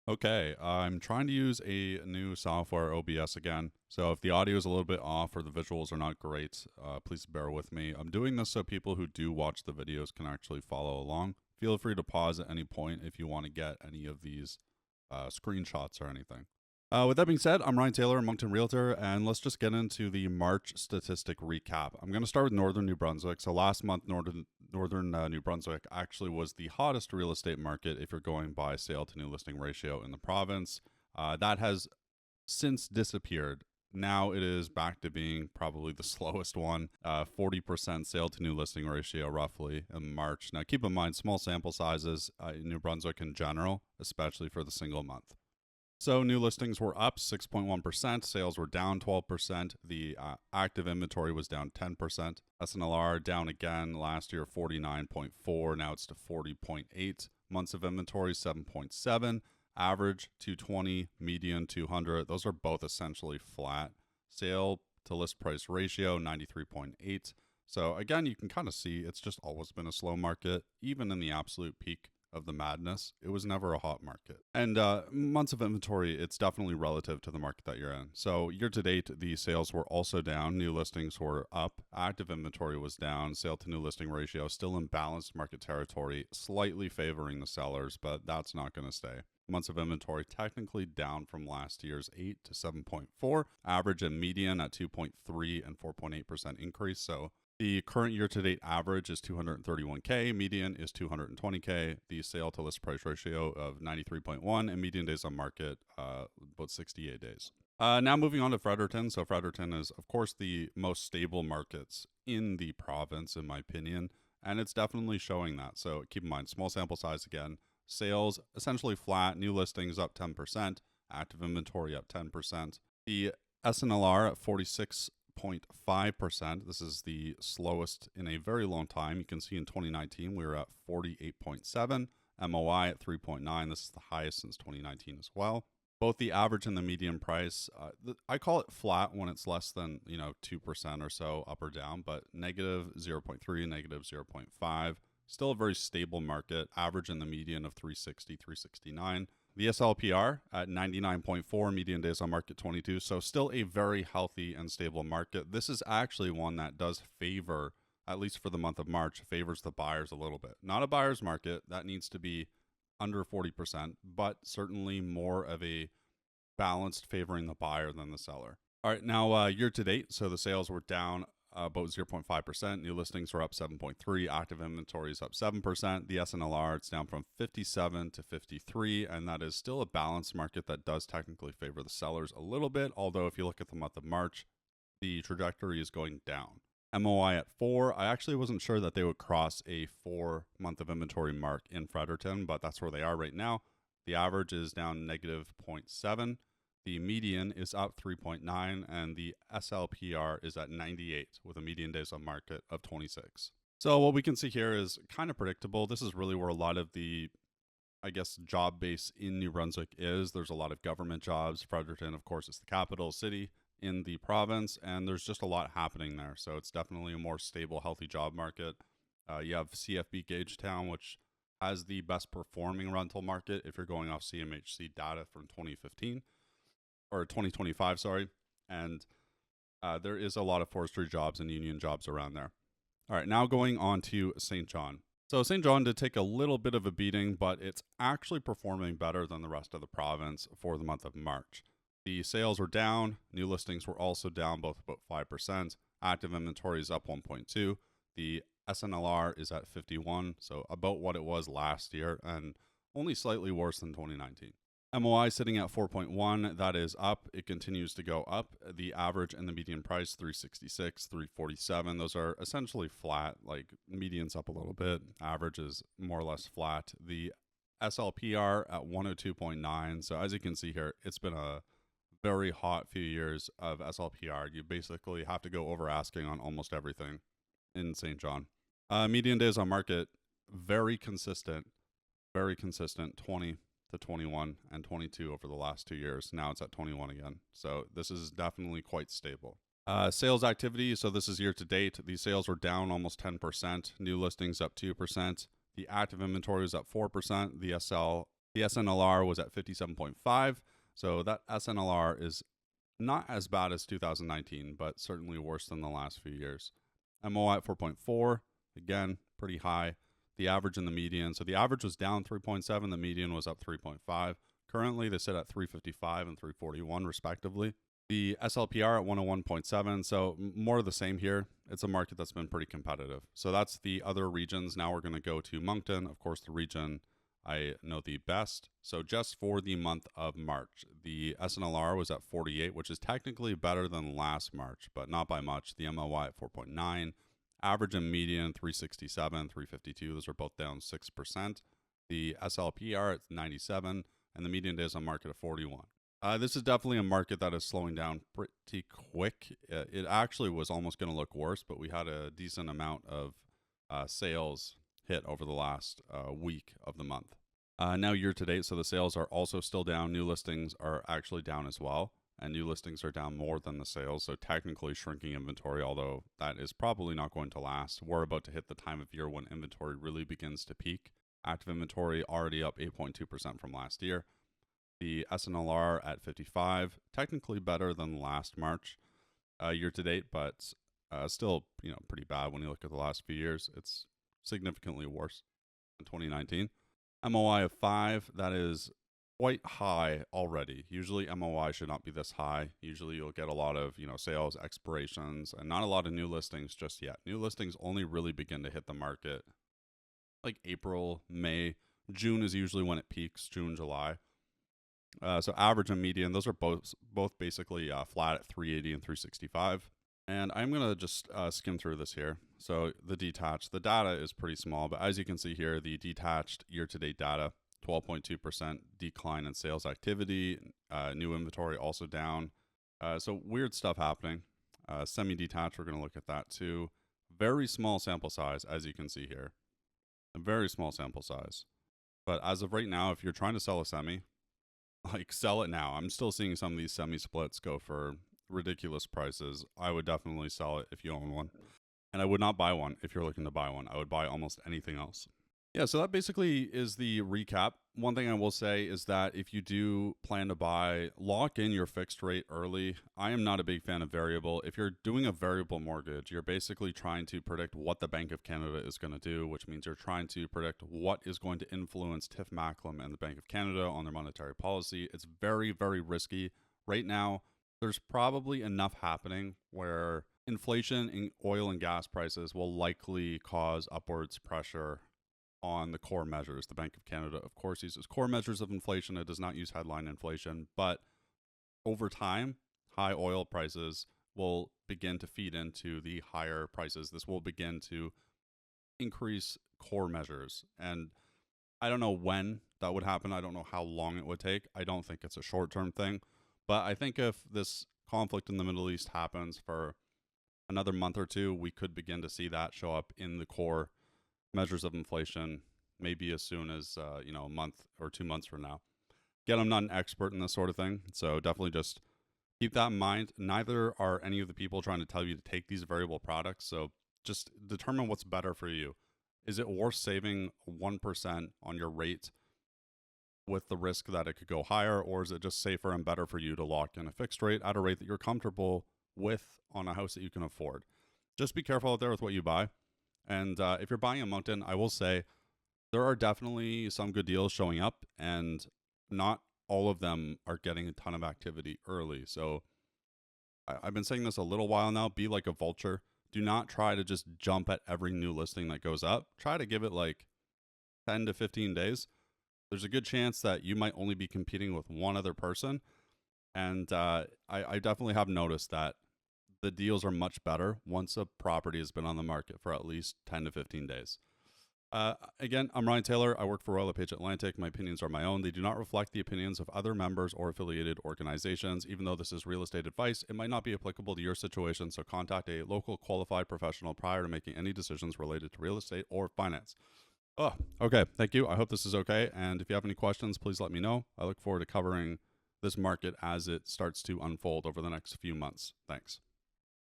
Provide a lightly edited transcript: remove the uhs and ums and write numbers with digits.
Okay, I'm trying to use a new software, OBS, again. So if the audio is a little bit off or the visuals are not great, please bear with me. I'm doing this so people who do watch the videos can actually follow along. Feel free to pause at any point if you want to get any of these screenshots or anything. With that being said, I'm Ryan Taylor, Moncton Realtor, and let's just get into the March statistic recap. I'm going to start with Northern New Brunswick. So last month, Northern New Brunswick actually was the hottest real estate market if you're going by sale to new listing ratio in the province. That has since disappeared. Now it is back to being probably the slowest one, 40% sale to new listing ratio roughly in March. Now keep in mind small sample sizes in New Brunswick in general, especially for the single month. So new listings were up 6.1%, sales were down 12%, the active inventory was down 10%, SNLR down again last year 49.4, now it's to 40.8, months of inventory 7.7, average 220, median 200, those are both essentially flat. Sale to list price ratio 93.8. So again, you can kind of see it's just always been a slow market, even in the absolute peak of the madness. It was never a hot market. And months of inventory, it's definitely relative to the market that you're in. So year to date, the sales were also down. New listings were up. Active inventory was down. Sale to new listing ratio still in balanced market territory, slightly favoring the sellers, but that's not going to stay. Months of inventory technically down from last year's 8 to 7.4. Average and median at 2.3 and 4.8% increase. So the current year-to-date average is 231K, median is 220K, the sale to list price ratio of 93.1, and median days on market about 68 days. Now moving on to Fredericton. So Fredericton is, of course, the most stable markets in the province, in my opinion, and it's definitely showing that. So keep in mind, small sample size again. Sales essentially flat, new listings up 10%, active inventory up 10%. The SNLR at 46.5%. This is the slowest in a very long time. You can see in 2019 we were at 48.7, MOI at 3.9. This is the highest since 2019 as well. Both the average and the median price, I call it flat when it's less than 2% or so up or down, but negative 0.3, negative 0.5. Still a very stable market. Average and the median of 360, 369. The SLPR at 99.4, median days on market 22. So still a very healthy and stable market. This is actually one that does favor, at least for the month of March, favors the buyers a little bit. Not a buyer's market. That needs to be under 40%, but certainly more of a balanced favoring the buyer than the seller. All right, now year to date, so the sales were down about 0.5%. New listings were up 7.3. Active inventory is up 7%. The SNLR, it's down from 57 to 53, and that is still a balanced market that does technically favor the sellers a little bit, although if you look at the month of March, the trajectory is going down. MOI at 4. I actually wasn't sure that they would cross a 4-month of inventory mark in Fredericton, but that's where they are right now. The average is down negative 0.7. The median is up 3.9, and the SLPR is at 98 with a median days on market of 26. So what we can see here is kind of predictable. This is really where a lot of the, I guess, job base in New Brunswick is. There's a lot of government jobs. Fredericton, of course, is the capital city in the province, and there's just a lot happening there. So it's definitely a more stable, healthy job market. You have CFB Gagetown, which has the best performing rental market if you're going off CMHC data from 2015 or 2025, sorry. And there is a lot of forestry jobs and union jobs around there. All right, now going on to St. John. So St. John did take a little bit of a beating, but it's actually performing better than the rest of the province for the month of March. The sales were down. New listings were also down, both about 5%. Active inventory is up 1.2. The SNLR is at 51, so about what it was last year and only slightly worse than 2019. MOI sitting at 4.1, that is up. It continues to go up. The average and the median price, 366, 347. Those are essentially flat, like median's up a little bit. Average is more or less flat. The SLPR at 102.9. So as you can see here, it's been a very hot few years of SLPR. You basically have to go over asking on almost everything in St. John. Median days on market, very consistent, 20 to 21 and 22 over the last 2 years. Now it's at 21 again. So this is definitely quite stable. Sales activity. So this is year to date. These sales were down almost 10%. New listings up 2%. The active inventory is up 4%. The The SNLR was at 57.5. So that SNLR is not as bad as 2019, but certainly worse than the last few years. MOI at 4.4, again, pretty high. The average and the median. So the average was down 3.7, the median was up 3.5. Currently, they sit at 355 and 341, respectively. The SLPR at 101.7, so more of the same here. It's a market that's been pretty competitive. So that's the other regions. Now we're going to go to Moncton, of course, the region I know the best. So just for the month of March, the SNLR was at 48, which is technically better than last March, but not by much. The MOI at 4.9, average and median 367, 352. Those are both down 6%. The SLPR at 97, and the median days on market at 41. This is definitely a market that is slowing down pretty quick. It actually was almost going to look worse, but we had a decent amount of sales hit over the last week of the month. Now year to date, so the sales are also still down. New listings are actually down as well, and new listings are down more than the sales. So technically shrinking inventory, although that is probably not going to last. We're about to hit the time of year when inventory really begins to peak. Active inventory already up 8.2% from last year. The SNLR at 55, technically better than last March year to date, but still, pretty bad when you look at the last few years. It's significantly worse than 2019. MOI of 5, that is quite high already. Usually MOI should not be this high. Usually you'll get a lot of, sales expirations and not a lot of new listings just yet. New listings only really begin to hit the market like April, May. June is usually when it peaks, June, July. So average and median, those are both basically flat at 380 and 365. And I'm going to just skim through this here. So the detached, the data is pretty small, but as you can see here, the detached year-to-date data, 12.2% decline in sales activity, new inventory also down. So weird stuff happening. Semi-detached, we're going to look at that too. Very small sample size, as you can see here. A very small sample size. But as of right now, if you're trying to sell a semi, sell it now. I'm still seeing some of these semi splits go for ridiculous prices. I would definitely sell it if you own one. And I would not buy one if you're looking to buy one. I would buy almost anything else. Yeah, so that basically is the recap. One thing I will say is that if you do plan to buy, lock in your fixed rate early. I am not a big fan of variable. If you're doing a variable mortgage, you're basically trying to predict what the Bank of Canada is going to do, which means you're trying to predict what is going to influence Tiff Macklem and the Bank of Canada on their monetary policy. It's very, very risky. Right now, there's probably enough happening where inflation in oil and gas prices will likely cause upwards pressure on the core measures. The Bank of Canada, of course, uses core measures of inflation. It does not use headline inflation, but over time, high oil prices will begin to feed into the higher prices. This will begin to increase core measures. And I don't know when that would happen. I don't know how long it would take. I don't think it's a short-term thing. But I think if this conflict in the Middle East happens for another month or two, we could begin to see that show up in the core measures of inflation, maybe as soon as, a month or 2 months from now. Again, I'm not an expert in this sort of thing, so definitely just keep that in mind. Neither are any of the people trying to tell you to take these variable products, so just determine what's better for you. Is it worth saving 1% on your rate with the risk that it could go higher, or is it just safer and better for you to lock in a fixed rate at a rate that you're comfortable with on a house that you can afford? Just be careful out there with what you buy. And if you're buying in Moncton, I will say there are definitely some good deals showing up, and not all of them are getting a ton of activity early. So I've been saying this a little while now, be like a vulture. Do not try to just jump at every new listing that goes up. Try to give it like 10 to 15 days. There's a good chance that you might only be competing with one other person. And I definitely have noticed that the deals are much better once a property has been on the market for at least 10 to 15 days. Again, I'm Ryan Taylor. I work for Royal LePage Atlantic. My opinions are my own. They do not reflect the opinions of other members or affiliated organizations. Even though this is real estate advice, it might not be applicable to your situation, so contact a local qualified professional prior to making any decisions related to real estate or finance. Oh, okay. Thank you. I hope this is okay. And if you have any questions, please let me know. I look forward to covering this market as it starts to unfold over the next few months. Thanks.